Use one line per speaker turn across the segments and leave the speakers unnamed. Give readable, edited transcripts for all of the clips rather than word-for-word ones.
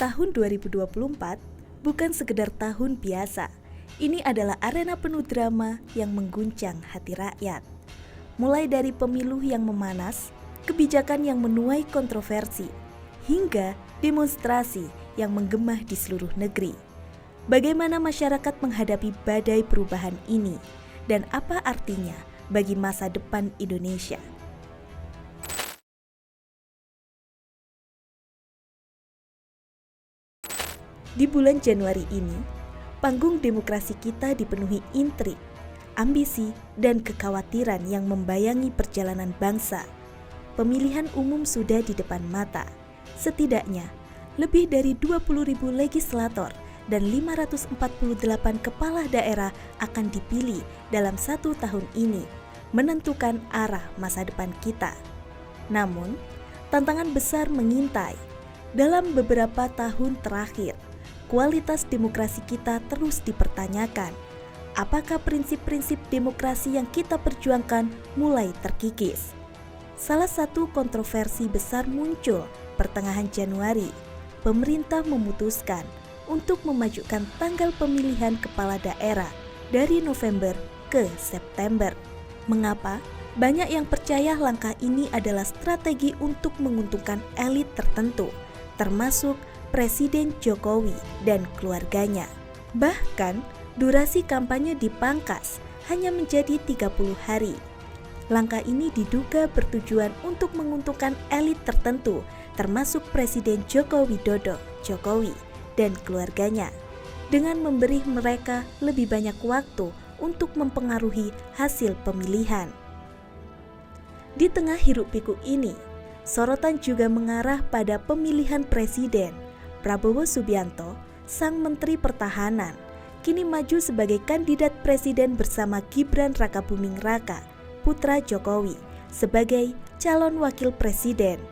Tahun 2024 bukan sekedar tahun biasa. Ini adalah arena penuh drama yang mengguncang hati rakyat. Mulai dari pemilu yang memanas, kebijakan yang menuai kontroversi, hingga demonstrasi yang menggema di seluruh negeri. Bagaimana masyarakat menghadapi badai perubahan ini, dan apa artinya bagi masa depan Indonesia? Di bulan Januari ini, panggung demokrasi kita dipenuhi intrik, ambisi, dan kekhawatiran yang membayangi perjalanan bangsa. Pemilihan umum sudah di depan mata. Setidaknya, lebih dari 20.000 legislator dan 548 kepala daerah akan dipilih dalam 1 tahun ini, menentukan arah masa depan kita. Namun, tantangan besar mengintai. Dalam beberapa tahun terakhir, kualitas demokrasi kita terus dipertanyakan. Apakah prinsip-prinsip demokrasi yang kita perjuangkan mulai terkikis? Salah satu kontroversi besar muncul pertengahan Januari. Pemerintah memutuskan untuk memajukan tanggal pemilihan kepala daerah dari November ke September. Mengapa? Banyak yang percaya langkah ini adalah strategi untuk menguntungkan elit tertentu, termasuk Presiden Jokowi dan keluarganya. Bahkan, durasi kampanye dipangkas hanya menjadi 30 hari. Langkah ini diduga bertujuan untuk menguntungkan elit tertentu, termasuk Presiden Joko Widodo, Jokowi, dan keluarganya, dengan memberi mereka lebih banyak waktu untuk mempengaruhi hasil pemilihan. Di tengah hiruk-pikuk ini, sorotan juga mengarah pada pemilihan presiden. Prabowo Subianto, sang Menteri Pertahanan, kini maju sebagai kandidat presiden bersama Gibran Rakabuming Raka, putra Jokowi, sebagai calon wakil presiden.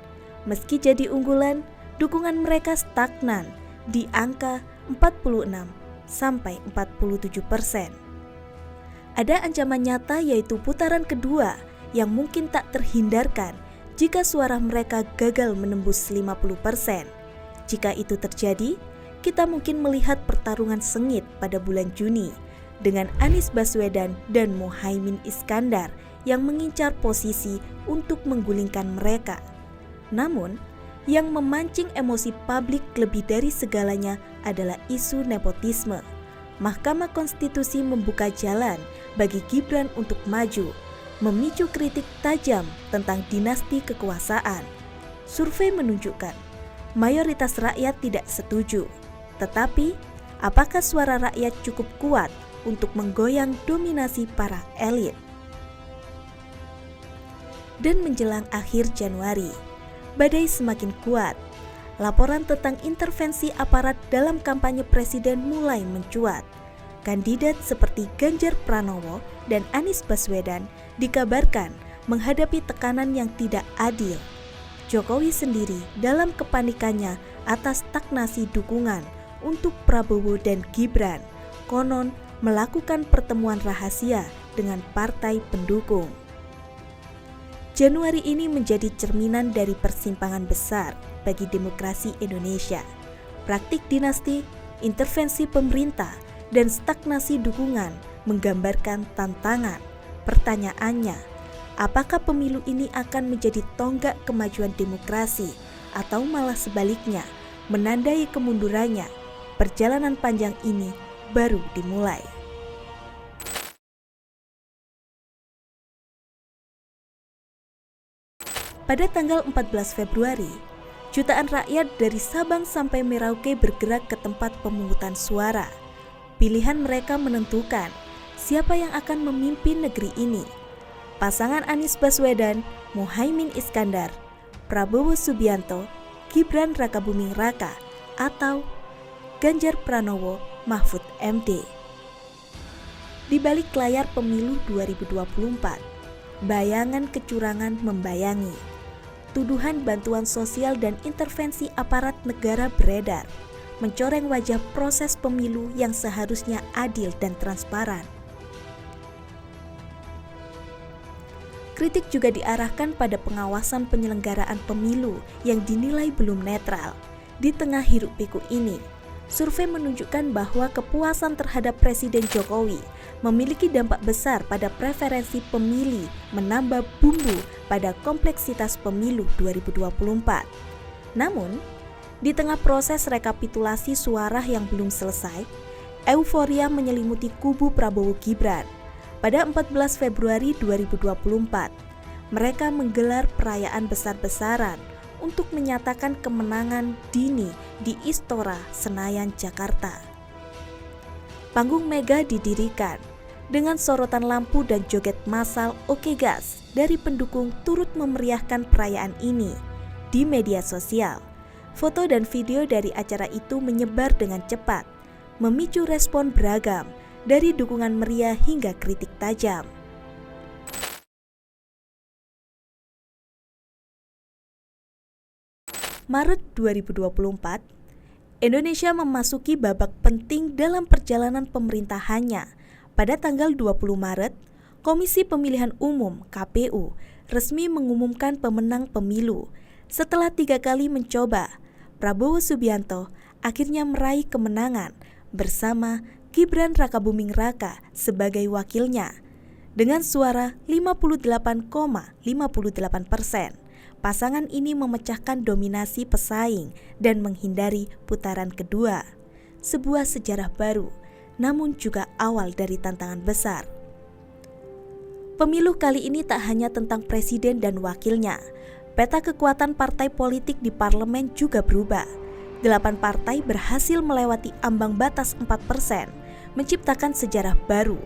Meski jadi unggulan, dukungan mereka stagnan di angka 46-47%. Ada ancaman nyata yaitu putaran kedua yang mungkin tak terhindarkan jika suara mereka gagal menembus 50%. Jika itu terjadi, kita mungkin melihat pertarungan sengit pada bulan Juni dengan Anies Baswedan dan Muhaimin Iskandar yang mengincar posisi untuk menggulingkan mereka. Namun, yang memancing emosi publik lebih dari segalanya adalah isu nepotisme. Mahkamah Konstitusi membuka jalan bagi Gibran untuk maju, memicu kritik tajam tentang dinasti kekuasaan. Survei menunjukkan mayoritas rakyat tidak setuju. Tetapi, apakah suara rakyat cukup kuat untuk menggoyang dominasi para elit? Dan menjelang akhir Januari, badai semakin kuat. Laporan tentang intervensi aparat dalam kampanye presiden mulai mencuat. Kandidat seperti Ganjar Pranowo dan Anies Baswedan dikabarkan menghadapi tekanan yang tidak adil. Jokowi sendiri dalam kepanikannya atas stagnasi dukungan untuk Prabowo dan Gibran, konon melakukan pertemuan rahasia dengan partai pendukung. Januari ini menjadi cerminan dari persimpangan besar bagi demokrasi Indonesia. Praktik dinasti, intervensi pemerintah, dan stagnasi dukungan menggambarkan tantangan. Pertanyaannya, apakah pemilu ini akan menjadi tonggak kemajuan demokrasi atau malah sebaliknya menandai kemundurannya? Perjalanan panjang ini baru dimulai. Pada tanggal 14 Februari, jutaan rakyat dari Sabang sampai Merauke bergerak ke tempat pemungutan suara. Pilihan mereka menentukan siapa yang akan memimpin negeri ini. Pasangan Anies Baswedan, Muhaimin Iskandar, Prabowo Subianto, Gibran Rakabuming Raka, atau Ganjar Pranowo Mahfud MD. Di balik layar pemilu 2024, bayangan kecurangan membayangi. Tuduhan bantuan sosial dan intervensi aparat negara beredar, mencoreng wajah proses pemilu yang seharusnya adil dan transparan. Kritik juga diarahkan pada pengawasan penyelenggaraan pemilu yang dinilai belum netral. Di tengah hiruk-pikuk ini, survei menunjukkan bahwa kepuasan terhadap Presiden Jokowi memiliki dampak besar pada preferensi pemilih, menambah bumbu pada kompleksitas pemilu 2024. Namun, di tengah proses rekapitulasi suara yang belum selesai, euforia menyelimuti kubu Prabowo Gibran. Pada 14 Februari 2024, mereka menggelar perayaan besar-besaran untuk menyatakan kemenangan dini di Istora Senayan, Jakarta. Panggung mega didirikan dengan sorotan lampu dan joget massal Oke Gas dari pendukung turut memeriahkan perayaan ini. Di media sosial, foto dan video dari acara itu menyebar dengan cepat, memicu respon beragam dari dukungan meriah hingga kritik tajam. Maret 2024, Indonesia memasuki babak penting dalam perjalanan pemerintahannya. Pada tanggal 20 Maret, Komisi Pemilihan Umum (KPU) resmi mengumumkan pemenang pemilu. Setelah 3 kali mencoba, Prabowo Subianto akhirnya meraih kemenangan bersama Gibran Rakabuming Raka sebagai wakilnya dengan suara 58,58%. Pasangan ini memecahkan dominasi pesaing dan menghindari putaran kedua. Sebuah sejarah baru, namun juga awal dari tantangan besar. Pemilu kali ini tak hanya tentang presiden dan wakilnya. Peta kekuatan partai politik di parlemen juga berubah. 8 partai berhasil melewati ambang batas 4%, menciptakan sejarah baru.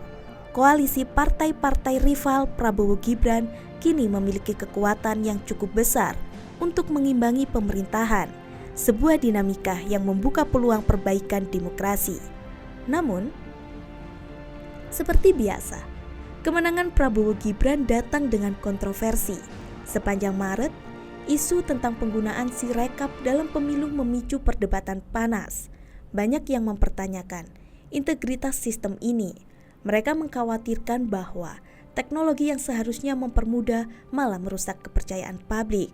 Koalisi partai-partai rival Prabowo Gibran kini memiliki kekuatan yang cukup besar untuk mengimbangi pemerintahan, sebuah dinamika yang membuka peluang perbaikan demokrasi. Namun, seperti biasa, kemenangan Prabowo Gibran datang dengan kontroversi. Sepanjang Maret, isu tentang penggunaan Sirekap dalam pemilu memicu perdebatan panas. Banyak yang mempertanyakan integritas sistem ini. Mereka mengkhawatirkan bahwa teknologi yang seharusnya mempermudah malah merusak kepercayaan publik.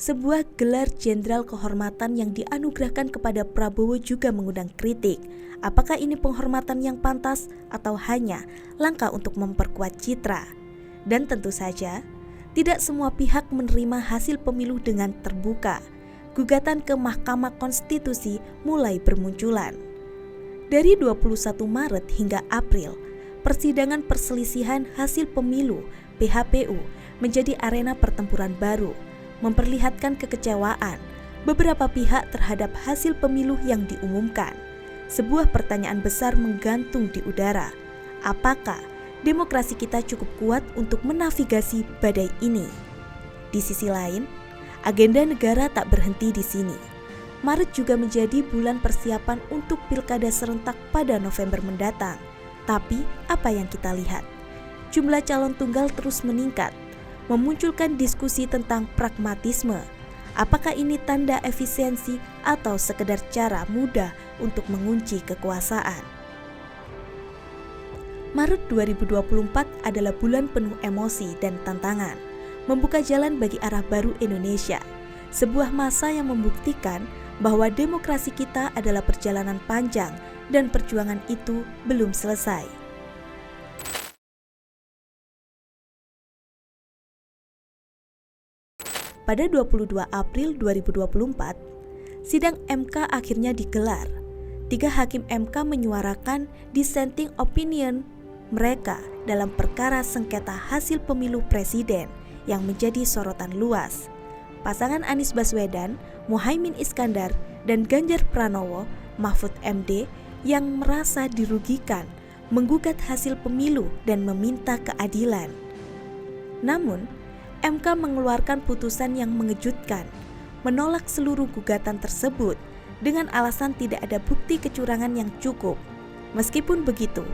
Sebuah gelar jenderal kehormatan yang dianugerahkan kepada Prabowo juga mengundang kritik. Apakah ini penghormatan yang pantas atau hanya langkah untuk memperkuat citra? Dan tentu saja, tidak semua pihak menerima hasil pemilu dengan terbuka. Gugatan ke Mahkamah Konstitusi mulai bermunculan. Dari 21 Maret hingga April, persidangan perselisihan hasil pemilu (PHPU) menjadi arena pertempuran baru, memperlihatkan kekecewaan beberapa pihak terhadap hasil pemilu yang diumumkan. Sebuah pertanyaan besar menggantung di udara. Apakah demokrasi kita cukup kuat untuk menavigasi badai ini? Di sisi lain, agenda negara tak berhenti di sini. Maret juga menjadi bulan persiapan untuk pilkada serentak pada November mendatang. Tapi apa yang kita lihat? Jumlah calon tunggal terus meningkat, memunculkan diskusi tentang pragmatisme. Apakah ini tanda efisiensi atau sekedar cara mudah untuk mengunci kekuasaan? Maret 2024 adalah bulan penuh emosi dan tantangan, membuka jalan bagi arah baru Indonesia. Sebuah masa yang membuktikan bahwa demokrasi kita adalah perjalanan panjang dan perjuangan itu belum selesai. Pada 22 April 2024, sidang MK akhirnya digelar. 3 hakim MK menyuarakan dissenting opinion mereka dalam perkara sengketa hasil pemilu presiden yang menjadi sorotan luas. Pasangan Anies Baswedan, Muhaimin Iskandar, dan Ganjar Pranowo, Mahfud MD yang merasa dirugikan, menggugat hasil pemilu dan meminta keadilan. Namun, MK mengeluarkan putusan yang mengejutkan, menolak seluruh gugatan tersebut dengan alasan tidak ada bukti kecurangan yang cukup. Meskipun begitu,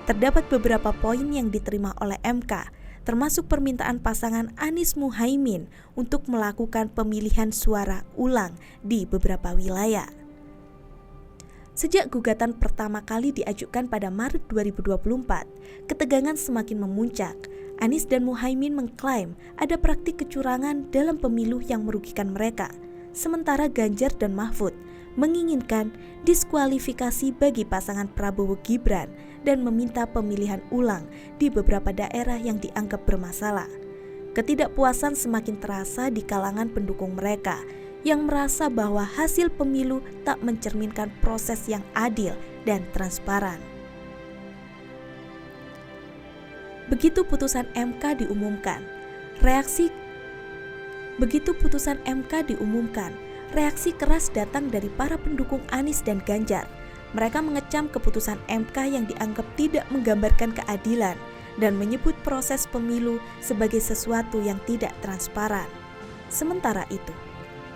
terdapat beberapa poin yang diterima oleh MK, termasuk permintaan pasangan Anies Muhaimin untuk melakukan pemilihan suara ulang di beberapa wilayah. Sejak gugatan pertama kali diajukan pada Maret 2024, ketegangan semakin memuncak. Anies dan Muhaimin mengklaim ada praktik kecurangan dalam pemilu yang merugikan mereka. sementara Ganjar dan Mahfud menginginkan diskualifikasi bagi pasangan Prabowo Gibran dan meminta pemilihan ulang di beberapa daerah yang dianggap bermasalah. Ketidakpuasan semakin terasa di kalangan pendukung mereka yang merasa bahwa hasil pemilu tak mencerminkan proses yang adil dan transparan. Begitu putusan MK diumumkan, reaksi keras datang dari para pendukung Anies dan Ganjar. Mereka mengecam keputusan MK yang dianggap tidak menggambarkan keadilan dan menyebut proses pemilu sebagai sesuatu yang tidak transparan. Sementara itu,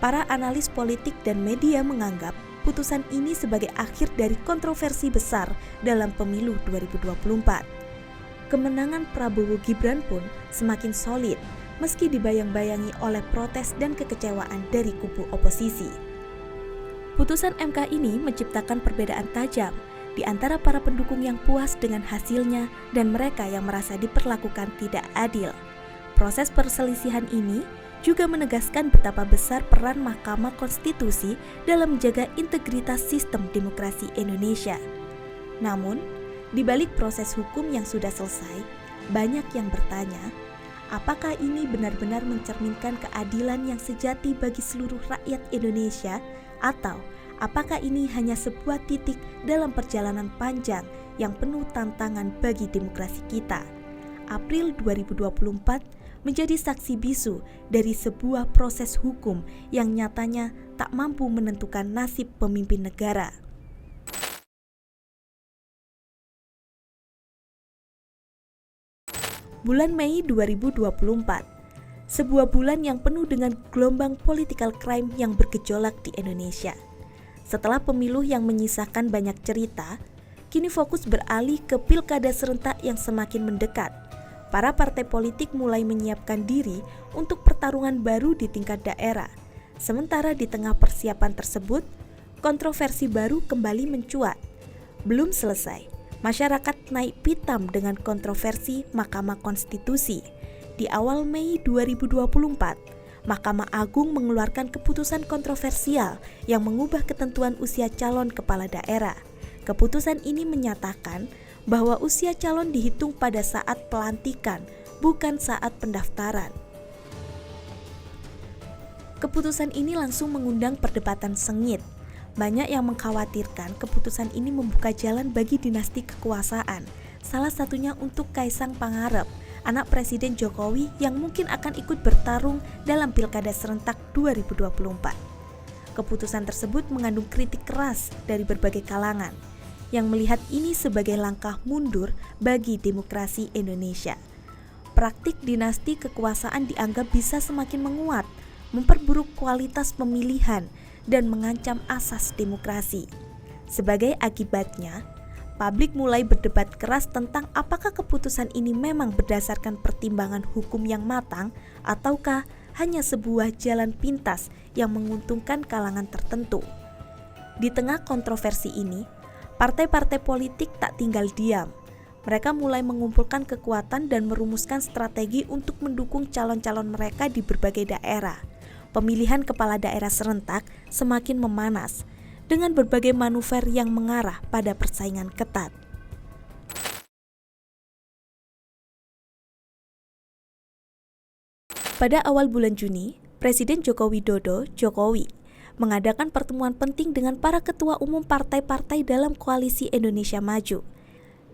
para analis politik dan media menganggap putusan ini sebagai akhir dari kontroversi besar dalam pemilu 2024. Kemenangan Prabowo Gibran pun semakin solid meski dibayang-bayangi oleh protes dan kekecewaan dari kubu oposisi. Putusan MK ini menciptakan perbedaan tajam di antara para pendukung yang puas dengan hasilnya dan mereka yang merasa diperlakukan tidak adil. Proses perselisihan ini juga menegaskan betapa besar peran Mahkamah Konstitusi dalam menjaga integritas sistem demokrasi Indonesia. Namun, di balik proses hukum yang sudah selesai, banyak yang bertanya, apakah ini benar-benar mencerminkan keadilan yang sejati bagi seluruh rakyat Indonesia, atau apakah ini hanya sebuah titik dalam perjalanan panjang yang penuh tantangan bagi demokrasi kita? April 2024 menjadi saksi bisu dari sebuah proses hukum yang nyatanya tak mampu menentukan nasib pemimpin negara. Bulan Mei 2024, sebuah bulan yang penuh dengan gelombang political crime yang bergejolak di Indonesia. Setelah pemilu yang menyisakan banyak cerita, kini fokus beralih ke pilkada serentak yang semakin mendekat. Para partai politik mulai menyiapkan diri untuk pertarungan baru di tingkat daerah. Sementara di tengah persiapan tersebut, kontroversi baru kembali mencuat. Belum selesai, masyarakat naik pitam dengan kontroversi Mahkamah Konstitusi. Di awal Mei 2024, Mahkamah Agung mengeluarkan keputusan kontroversial yang mengubah ketentuan usia calon kepala daerah. Keputusan ini menyatakan bahwa usia calon dihitung pada saat pelantikan, bukan saat pendaftaran. Keputusan ini langsung mengundang perdebatan sengit. Banyak yang mengkhawatirkan keputusan ini membuka jalan bagi dinasti kekuasaan, salah satunya untuk Kaisang Pangarep, anak Presiden Jokowi yang mungkin akan ikut bertarung dalam Pilkada Serentak 2024. Keputusan tersebut mengandung kritik keras dari berbagai kalangan, yang melihat ini sebagai langkah mundur bagi demokrasi Indonesia. Praktik dinasti kekuasaan dianggap bisa semakin menguat, memperburuk kualitas pemilihan, dan mengancam asas demokrasi. Sebagai akibatnya, publik mulai berdebat keras tentang apakah keputusan ini memang berdasarkan pertimbangan hukum yang matang ataukah hanya sebuah jalan pintas yang menguntungkan kalangan tertentu. Di tengah kontroversi ini, partai-partai politik tak tinggal diam. Mereka mulai mengumpulkan kekuatan dan merumuskan strategi untuk mendukung calon-calon mereka di berbagai daerah. Pemilihan kepala daerah serentak semakin memanas dengan berbagai manuver yang mengarah pada persaingan ketat. Pada awal bulan Juni, Presiden Joko Widodo mengadakan pertemuan penting dengan para ketua umum partai-partai dalam Koalisi Indonesia Maju.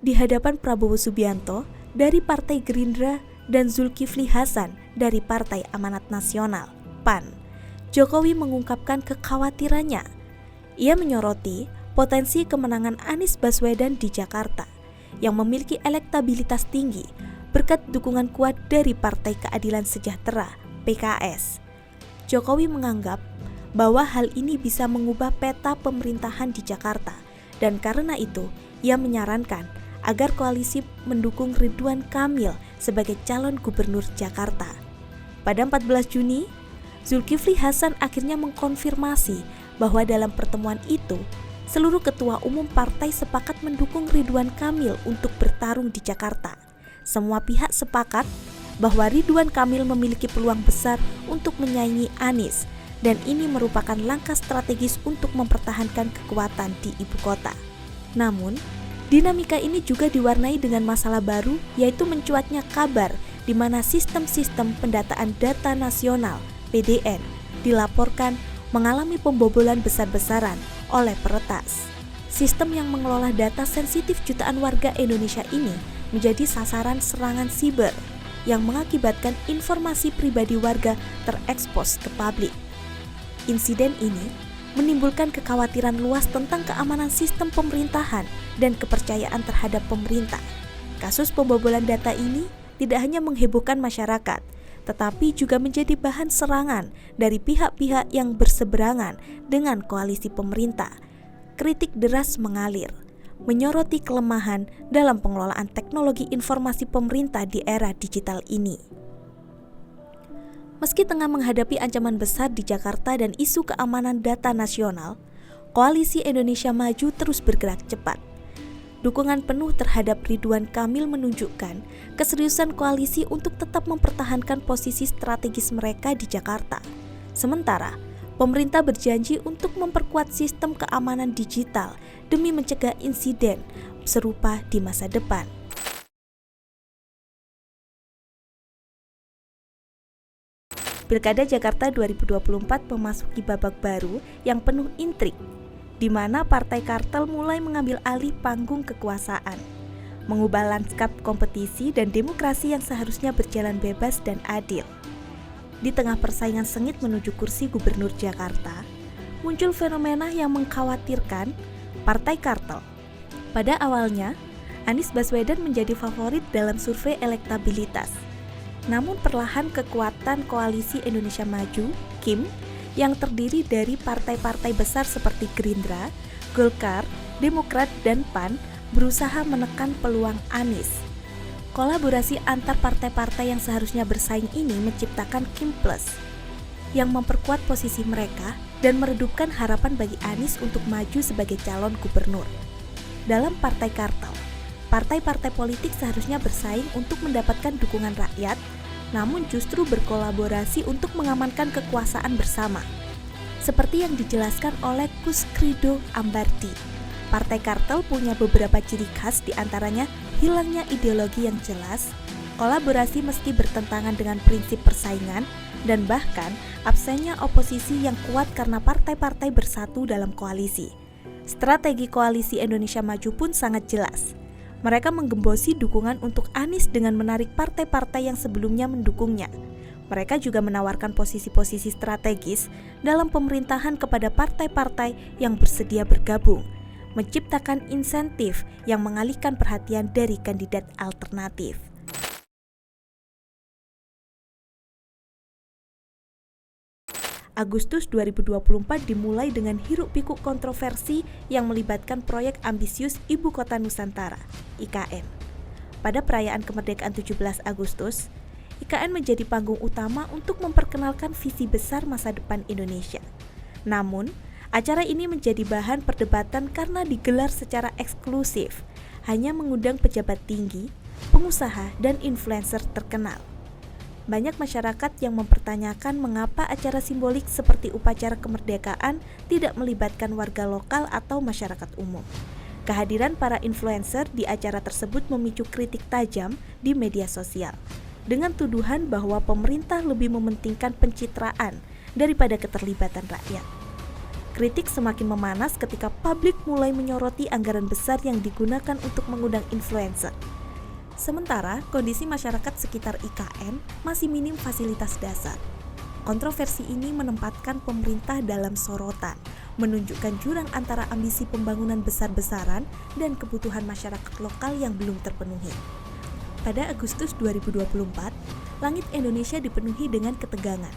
Di hadapan Prabowo Subianto dari Partai Gerindra dan Zulkifli Hasan dari Partai Amanat Nasional (PAN), Jokowi mengungkapkan kekhawatirannya. Ia menyoroti potensi kemenangan Anies Baswedan di Jakarta yang memiliki elektabilitas tinggi berkat dukungan kuat dari Partai Keadilan Sejahtera (PKS). Jokowi menganggap bahwa hal ini bisa mengubah peta pemerintahan di Jakarta dan karena itu ia menyarankan agar koalisi mendukung Ridwan Kamil sebagai calon gubernur Jakarta. Pada 14 Juni, Zulkifli Hasan akhirnya mengkonfirmasi bahwa dalam pertemuan itu, seluruh ketua umum partai sepakat mendukung Ridwan Kamil untuk bertarung di Jakarta. Semua pihak sepakat bahwa Ridwan Kamil memiliki peluang besar untuk menyaingi Anies dan ini merupakan langkah strategis untuk mempertahankan kekuatan di ibu kota. Namun, dinamika ini juga diwarnai dengan masalah baru, yaitu mencuatnya kabar di mana sistem-sistem pendataan data nasional (PDN) dilaporkan mengalami pembobolan besar-besaran oleh peretas. Sistem yang mengelola data sensitif jutaan warga Indonesia ini menjadi sasaran serangan siber yang mengakibatkan informasi pribadi warga terekspos ke publik. Insiden ini menimbulkan kekhawatiran luas tentang keamanan sistem pemerintahan dan kepercayaan terhadap pemerintah. Kasus pembobolan data ini tidak hanya menghebohkan masyarakat, tetapi juga menjadi bahan serangan dari pihak-pihak yang berseberangan dengan koalisi pemerintah. Kritik deras mengalir, menyoroti kelemahan dalam pengelolaan teknologi informasi pemerintah di era digital ini. Meski tengah menghadapi ancaman besar di Jakarta dan isu keamanan data nasional, Koalisi Indonesia Maju terus bergerak cepat. Dukungan penuh terhadap Ridwan Kamil menunjukkan keseriusan koalisi untuk tetap mempertahankan posisi strategis mereka di Jakarta. Sementara, pemerintah berjanji untuk memperkuat sistem keamanan digital demi mencegah insiden serupa di masa depan. Pilkada Jakarta 2024 memasuki babak baru yang penuh intrik, di mana partai kartel mulai mengambil alih panggung kekuasaan, mengubah lanskap kompetisi dan demokrasi yang seharusnya berjalan bebas dan adil. Di tengah persaingan sengit menuju kursi gubernur Jakarta, muncul fenomena yang mengkhawatirkan partai kartel. Pada awalnya, Anies Baswedan menjadi favorit dalam survei elektabilitas. Namun perlahan kekuatan Koalisi Indonesia Maju, KIM, yang terdiri dari partai-partai besar seperti Gerindra, Golkar, Demokrat, dan PAN berusaha menekan peluang Anies. Kolaborasi antar partai-partai yang seharusnya bersaing ini menciptakan KIM Plus, yang memperkuat posisi mereka dan meredupkan harapan bagi Anies untuk maju sebagai calon gubernur. Dalam partai kartel, partai-partai politik seharusnya bersaing untuk mendapatkan dukungan rakyat, namun justru berkolaborasi untuk mengamankan kekuasaan bersama. Seperti yang dijelaskan oleh Kuscrido Ambardi, partai kartel punya beberapa ciri khas, diantaranya hilangnya ideologi yang jelas, kolaborasi meski bertentangan dengan prinsip persaingan, dan bahkan absennya oposisi yang kuat karena partai-partai bersatu dalam koalisi. Strategi Koalisi Indonesia Maju pun sangat jelas. Mereka menggembosi dukungan untuk Anies dengan menarik partai-partai yang sebelumnya mendukungnya. Mereka juga menawarkan posisi-posisi strategis dalam pemerintahan kepada partai-partai yang bersedia bergabung, menciptakan insentif yang mengalihkan perhatian dari kandidat alternatif. Agustus 2024 dimulai dengan hiruk-pikuk kontroversi yang melibatkan proyek ambisius Ibu Kota Nusantara, IKN. Pada perayaan kemerdekaan 17 Agustus, IKN menjadi panggung utama untuk memperkenalkan visi besar masa depan Indonesia. Namun, acara ini menjadi bahan perdebatan karena digelar secara eksklusif, hanya mengundang pejabat tinggi, pengusaha, dan influencer terkenal. Banyak masyarakat yang mempertanyakan mengapa acara simbolik seperti upacara kemerdekaan tidak melibatkan warga lokal atau masyarakat umum. Kehadiran para influencer di acara tersebut memicu kritik tajam di media sosial, dengan tuduhan bahwa pemerintah lebih mementingkan pencitraan daripada keterlibatan rakyat. Kritik semakin memanas ketika publik mulai menyoroti anggaran besar yang digunakan untuk mengundang influencer. Sementara, kondisi masyarakat sekitar IKN masih minim fasilitas dasar. Kontroversi ini menempatkan pemerintah dalam sorotan, menunjukkan jurang antara ambisi pembangunan besar-besaran dan kebutuhan masyarakat lokal yang belum terpenuhi. Pada Agustus 2024, langit Indonesia dipenuhi dengan ketegangan,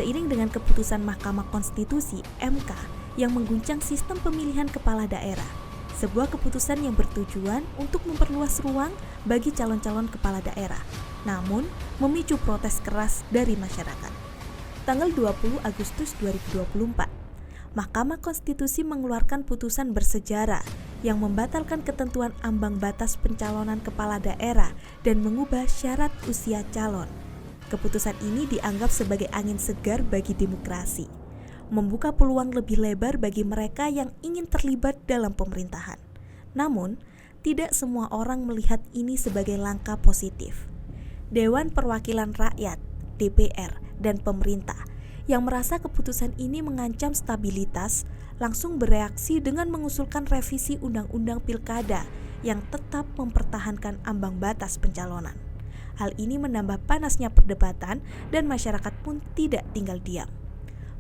seiring dengan keputusan Mahkamah Konstitusi (MK) yang mengguncang sistem pemilihan kepala daerah. Sebuah keputusan yang bertujuan untuk memperluas ruang bagi calon-calon kepala daerah, namun memicu protes keras dari masyarakat. Tanggal 20 Agustus 2024, Mahkamah Konstitusi mengeluarkan putusan bersejarah yang membatalkan ketentuan ambang batas pencalonan kepala daerah dan mengubah syarat usia calon. Keputusan ini dianggap sebagai angin segar bagi demokrasi. membuka peluang lebih lebar bagi mereka yang ingin terlibat dalam pemerintahan. Namun, tidak semua orang melihat ini sebagai langkah positif. Dewan Perwakilan Rakyat, DPR, dan pemerintah yang merasa keputusan ini mengancam stabilitas langsung bereaksi dengan mengusulkan revisi Undang-Undang Pilkada yang tetap mempertahankan ambang batas pencalonan. Hal ini menambah panasnya perdebatan dan masyarakat pun tidak tinggal diam.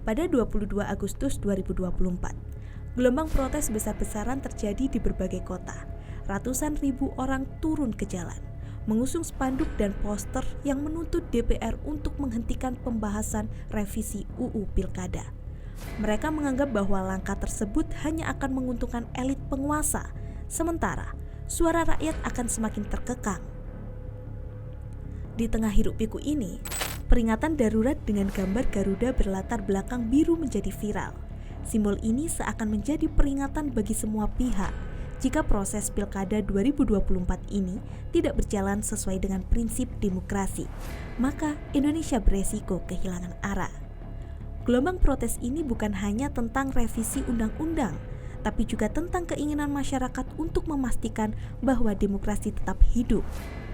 Pada 22 Agustus 2024, gelombang protes besar-besaran terjadi di berbagai kota. Ratusan ribu orang turun ke jalan, mengusung spanduk dan poster yang menuntut DPR untuk menghentikan pembahasan revisi UU Pilkada. Mereka menganggap bahwa langkah tersebut hanya akan menguntungkan elit penguasa, sementara suara rakyat akan semakin terkekang. Di tengah hiruk-pikuk ini, peringatan darurat dengan gambar Garuda berlatar belakang biru menjadi viral. Simbol ini seakan menjadi peringatan bagi semua pihak. Jika proses Pilkada 2024 ini tidak berjalan sesuai dengan prinsip demokrasi, maka Indonesia beresiko kehilangan arah. Gelombang protes ini bukan hanya tentang revisi undang-undang, tapi juga tentang keinginan masyarakat untuk memastikan bahwa demokrasi tetap hidup,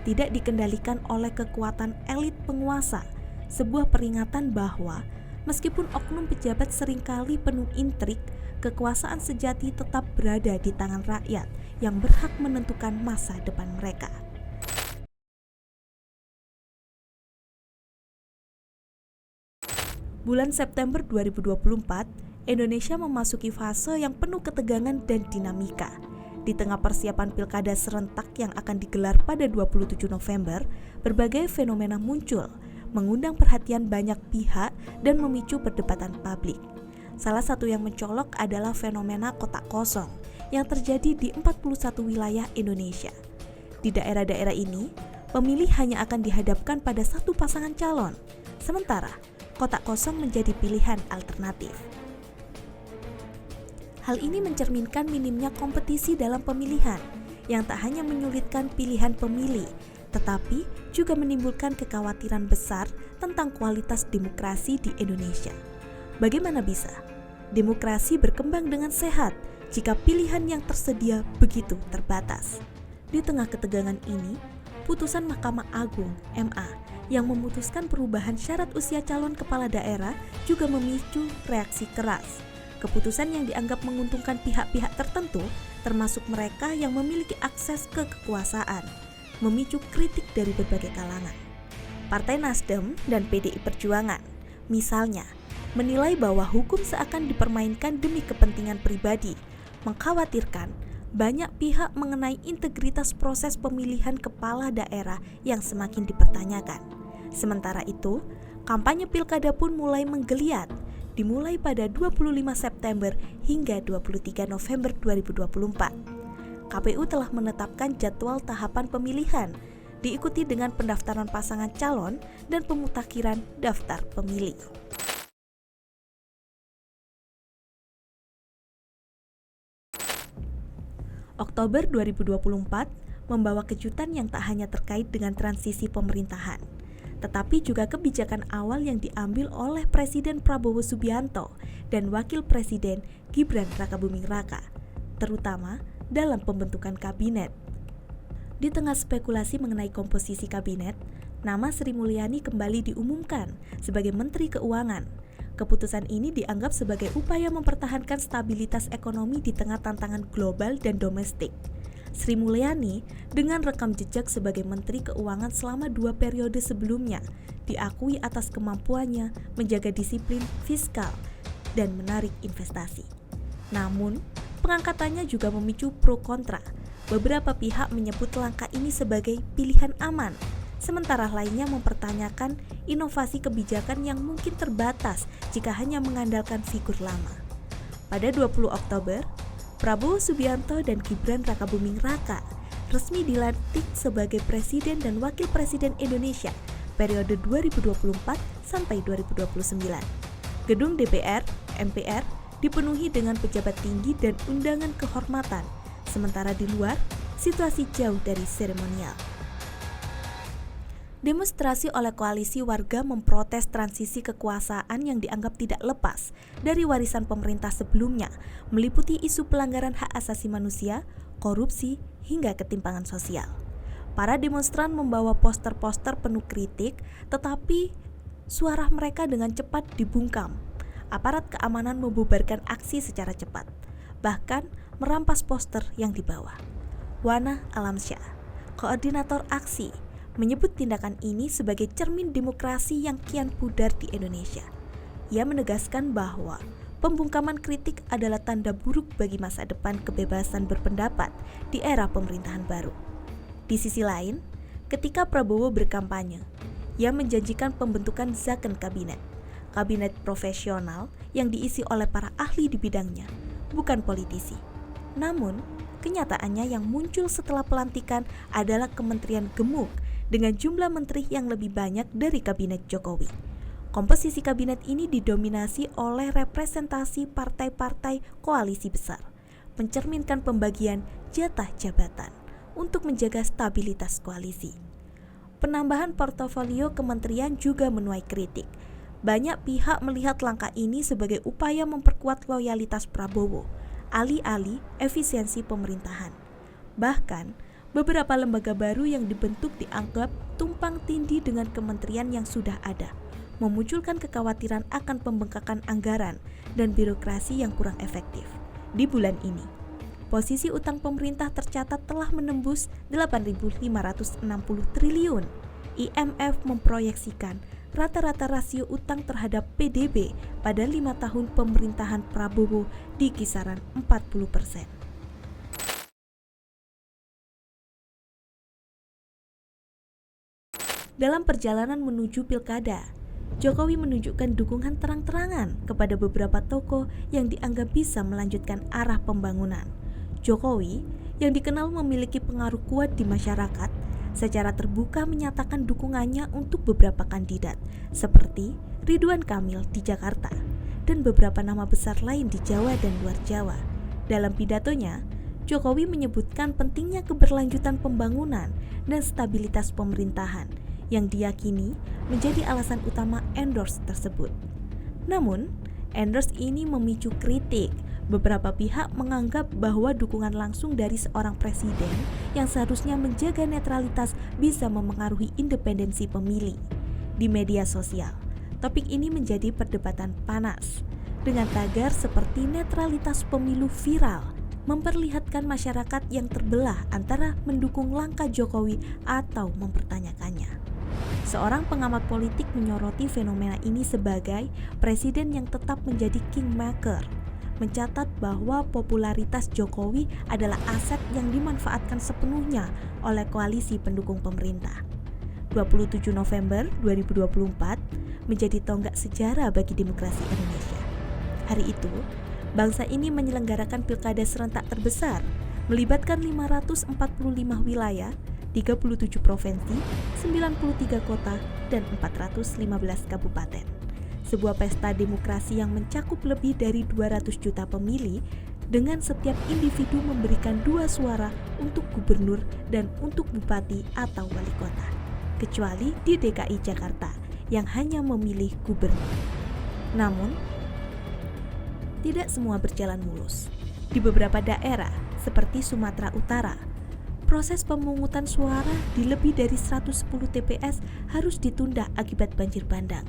tidak dikendalikan oleh kekuatan elit penguasa. Sebuah peringatan bahwa meskipun oknum pejabat seringkali penuh intrik, kekuasaan sejati tetap berada di tangan rakyat yang berhak menentukan masa depan mereka. Bulan September 2024, Indonesia memasuki fase yang penuh ketegangan dan dinamika. Di tengah persiapan pilkada serentak yang akan digelar pada 27 November, berbagai fenomena muncul, mengundang perhatian banyak pihak dan memicu perdebatan publik. Salah satu yang mencolok adalah fenomena kotak kosong yang terjadi di 41 wilayah Indonesia. Di daerah-daerah ini, pemilih hanya akan dihadapkan pada satu pasangan calon, sementara kotak kosong menjadi pilihan alternatif. Hal ini mencerminkan minimnya kompetisi dalam pemilihan yang tak hanya menyulitkan pilihan pemilih, tetapi juga menimbulkan kekhawatiran besar tentang kualitas demokrasi di Indonesia. Bagaimana bisa demokrasi berkembang dengan sehat jika pilihan yang tersedia begitu terbatas? Di tengah ketegangan ini, putusan Mahkamah Agung (MA) yang memutuskan perubahan syarat usia calon kepala daerah juga memicu reaksi keras. Keputusan yang dianggap menguntungkan pihak-pihak tertentu, termasuk mereka yang memiliki akses ke kekuasaan, memicu kritik dari berbagai kalangan. Partai Nasdem dan PDI Perjuangan, misalnya, menilai bahwa hukum seakan dipermainkan demi kepentingan pribadi, mengkhawatirkan banyak pihak mengenai integritas proses pemilihan kepala daerah yang semakin dipertanyakan. Sementara itu, kampanye pilkada pun mulai menggeliat, dimulai pada 25 September hingga 23 November 2024. KPU telah menetapkan jadwal tahapan pemilihan, diikuti dengan pendaftaran pasangan calon dan pemutakhiran daftar pemilih. Oktober 2024 membawa kejutan yang tak hanya terkait dengan transisi pemerintahan, tetapi juga kebijakan awal yang diambil oleh Presiden Prabowo Subianto dan Wakil Presiden Gibran Rakabuming Raka, terutama dalam pembentukan kabinet. Di tengah spekulasi mengenai komposisi kabinet, nama Sri Mulyani kembali diumumkan sebagai Menteri Keuangan. Keputusan ini dianggap sebagai upaya mempertahankan stabilitas ekonomi di tengah tantangan global dan domestik. Sri Mulyani dengan rekam jejak sebagai Menteri Keuangan selama 2 periode sebelumnya diakui atas kemampuannya menjaga disiplin fiskal dan menarik investasi. Namun, pengangkatannya juga memicu pro kontra. Beberapa pihak menyebut langkah ini sebagai pilihan aman, sementara lainnya mempertanyakan inovasi kebijakan yang mungkin terbatas jika hanya mengandalkan figur lama. Pada 20 Oktober, Prabowo Subianto dan Gibran Rakabuming Raka resmi dilantik sebagai Presiden dan Wakil Presiden Indonesia periode 2024 sampai 2029. Gedung DPR, MPR dipenuhi dengan pejabat tinggi dan undangan kehormatan, sementara di luar, situasi jauh dari seremonial. Demonstrasi oleh koalisi warga memprotes transisi kekuasaan yang dianggap tidak lepas dari warisan pemerintah sebelumnya, meliputi isu pelanggaran hak asasi manusia, korupsi, hingga ketimpangan sosial. Para demonstran membawa poster-poster penuh kritik, tetapi suara mereka dengan cepat dibungkam. Aparat keamanan membubarkan aksi secara cepat, bahkan merampas poster yang dibawa. Wana Alamsyah, koordinator aksi, menyebut tindakan ini sebagai cermin demokrasi yang kian pudar di Indonesia. Ia menegaskan bahwa pembungkaman kritik adalah tanda buruk bagi masa depan kebebasan berpendapat di era pemerintahan baru. Di sisi lain, ketika Prabowo berkampanye, ia menjanjikan pembentukan Zakon kabinet profesional yang diisi oleh para ahli di bidangnya, bukan politisi. Namun, kenyataannya yang muncul setelah pelantikan adalah kementerian gemuk dengan jumlah menteri yang lebih banyak dari kabinet Jokowi. Komposisi kabinet ini didominasi oleh representasi partai-partai koalisi besar, mencerminkan pembagian jatah jabatan untuk menjaga stabilitas koalisi. Penambahan portofolio kementerian juga menuai kritik. Banyak pihak melihat langkah ini sebagai upaya memperkuat loyalitas Prabowo, alih-alih efisiensi pemerintahan. Bahkan, beberapa lembaga baru yang dibentuk dianggap tumpang tindih dengan kementerian yang sudah ada, memunculkan kekhawatiran akan pembengkakan anggaran dan birokrasi yang kurang efektif. Di bulan ini, posisi utang pemerintah tercatat telah menembus 8.560 triliun. IMF memproyeksikan rata-rata rasio utang terhadap PDB pada 5 tahun pemerintahan Prabowo di kisaran 40%. Dalam perjalanan menuju pilkada, Jokowi menunjukkan dukungan terang-terangan kepada beberapa tokoh yang dianggap bisa melanjutkan arah pembangunan. Jokowi, yang dikenal memiliki pengaruh kuat di masyarakat, secara terbuka menyatakan dukungannya untuk beberapa kandidat, seperti Ridwan Kamil di Jakarta, dan beberapa nama besar lain di Jawa dan luar Jawa. Dalam pidatonya, Jokowi menyebutkan pentingnya keberlanjutan pembangunan dan stabilitas pemerintahan, yang diyakini menjadi alasan utama endorse tersebut. Namun, endorse ini memicu kritik. Beberapa pihak menganggap bahwa dukungan langsung dari seorang presiden yang seharusnya menjaga netralitas bisa memengaruhi independensi pemilih. Di media sosial, topik ini menjadi perdebatan panas, dengan tagar seperti netralitas pemilu viral, memperlihatkan masyarakat yang terbelah antara mendukung langkah Jokowi atau mempertanyakannya. Seorang pengamat politik menyoroti fenomena ini sebagai presiden yang tetap menjadi kingmaker, mencatat bahwa popularitas Jokowi adalah aset yang dimanfaatkan sepenuhnya oleh koalisi pendukung pemerintah. 27 November 2024 menjadi tonggak sejarah bagi demokrasi Indonesia. Hari itu, bangsa ini menyelenggarakan pilkada serentak terbesar, melibatkan 545 wilayah, 37 provinsi, 93 kota, dan 415 kabupaten. Sebuah pesta demokrasi yang mencakup lebih dari 200 juta pemilih, dengan setiap individu memberikan 2 suara untuk gubernur dan untuk bupati atau wali kota, kecuali di DKI Jakarta yang hanya memilih gubernur. Namun, tidak semua berjalan mulus. Di beberapa daerah, seperti Sumatera Utara, proses pemungutan suara di lebih dari 110 TPS harus ditunda akibat banjir bandang.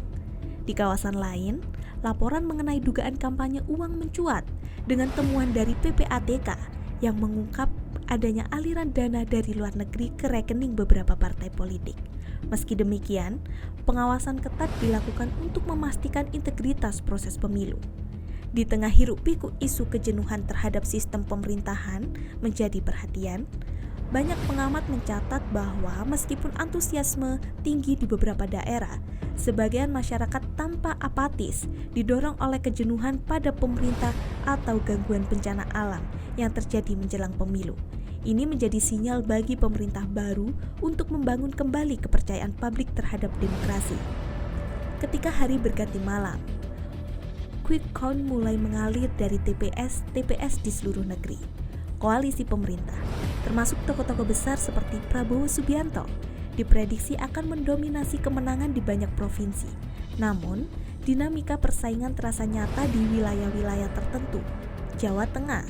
Di kawasan lain, laporan mengenai dugaan kampanye uang mencuat dengan temuan dari PPATK yang mengungkap adanya aliran dana dari luar negeri ke rekening beberapa partai politik. Meski demikian, pengawasan ketat dilakukan untuk memastikan integritas proses pemilu. Di tengah hiruk-pikuk isu kejenuhan terhadap sistem pemerintahan menjadi perhatian, banyak pengamat mencatat bahwa meskipun antusiasme tinggi di beberapa daerah, sebagian masyarakat tampak apatis didorong oleh kejenuhan pada pemerintah atau gangguan bencana alam yang terjadi menjelang pemilu. Ini menjadi sinyal bagi pemerintah baru untuk membangun kembali kepercayaan publik terhadap demokrasi. Ketika hari berganti malam, quick count mulai mengalir dari TPS di seluruh negeri. Koalisi pemerintah, termasuk tokoh-tokoh besar seperti Prabowo Subianto, diprediksi akan mendominasi kemenangan di banyak provinsi. Namun, dinamika persaingan terasa nyata di wilayah-wilayah tertentu. Jawa Tengah,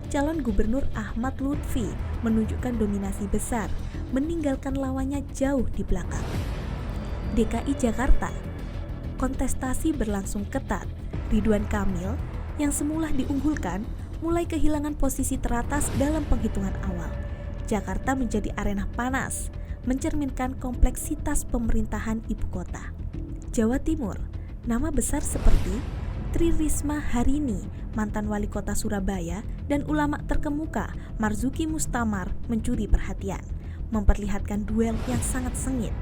calon gubernur Ahmad Lutfi menunjukkan dominasi besar, meninggalkan lawannya jauh di belakang. DKI Jakarta, kontestasi berlangsung ketat. Ridwan Kamil yang semula diunggulkan mulai kehilangan posisi teratas dalam penghitungan awal. Jakarta menjadi arena panas, mencerminkan kompleksitas pemerintahan ibu kota. Jawa Timur, nama besar seperti Tri Risma Harini, mantan wali kota Surabaya, dan ulama terkemuka Marzuki Mustamar mencuri perhatian, memperlihatkan duel yang sangat sengit.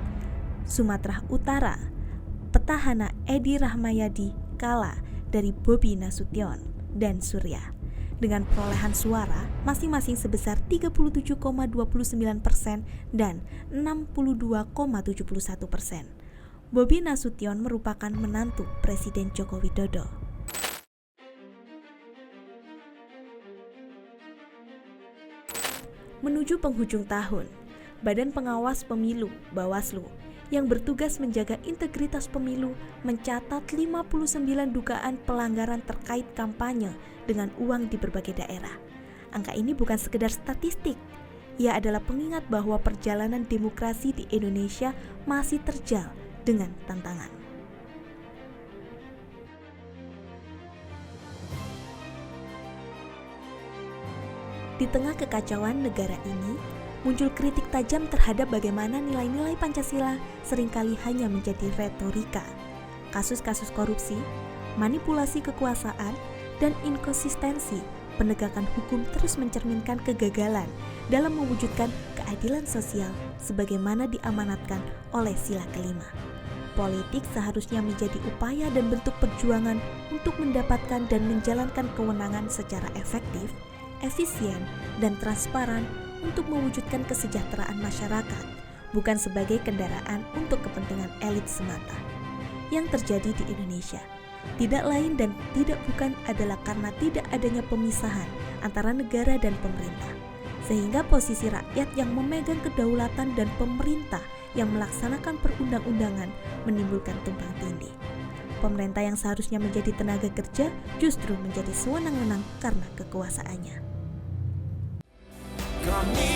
Sumatera Utara, petahana Edi Rahmayadi kalah dari Bobi Nasution dan Surya dengan perolehan suara masing-masing sebesar 37,29% dan 62,71%. Bobi Nasution merupakan menantu Presiden Joko Widodo. Menuju penghujung tahun, Badan Pengawas Pemilu (Bawaslu) yang bertugas menjaga integritas pemilu mencatat 59 dugaan pelanggaran terkait kampanye dengan uang di berbagai daerah. Angka ini bukan sekedar statistik, ia adalah pengingat bahwa perjalanan demokrasi di Indonesia masih terjal dengan tantangan. Di tengah kekacauan negara ini, muncul kritik tajam terhadap bagaimana nilai-nilai Pancasila seringkali hanya menjadi retorika. Kasus-kasus korupsi, manipulasi kekuasaan, dan inkonsistensi penegakan hukum terus mencerminkan kegagalan dalam mewujudkan keadilan sosial sebagaimana diamanatkan oleh Sila kelima. Politik seharusnya menjadi upaya dan bentuk perjuangan untuk mendapatkan dan menjalankan kewenangan secara efektif, efisien, dan transparan untuk mewujudkan kesejahteraan masyarakat, bukan sebagai kendaraan untuk kepentingan elit semata. Yang terjadi di Indonesia tidak lain dan tidak bukan adalah karena tidak adanya pemisahan antara negara dan pemerintah, sehingga posisi rakyat yang memegang kedaulatan dan pemerintah yang melaksanakan perundang-undangan menimbulkan tumpang tindih. Pemerintah yang seharusnya menjadi tenaga kerja justru menjadi sewenang-wenang karena kekuasaannya.
Kami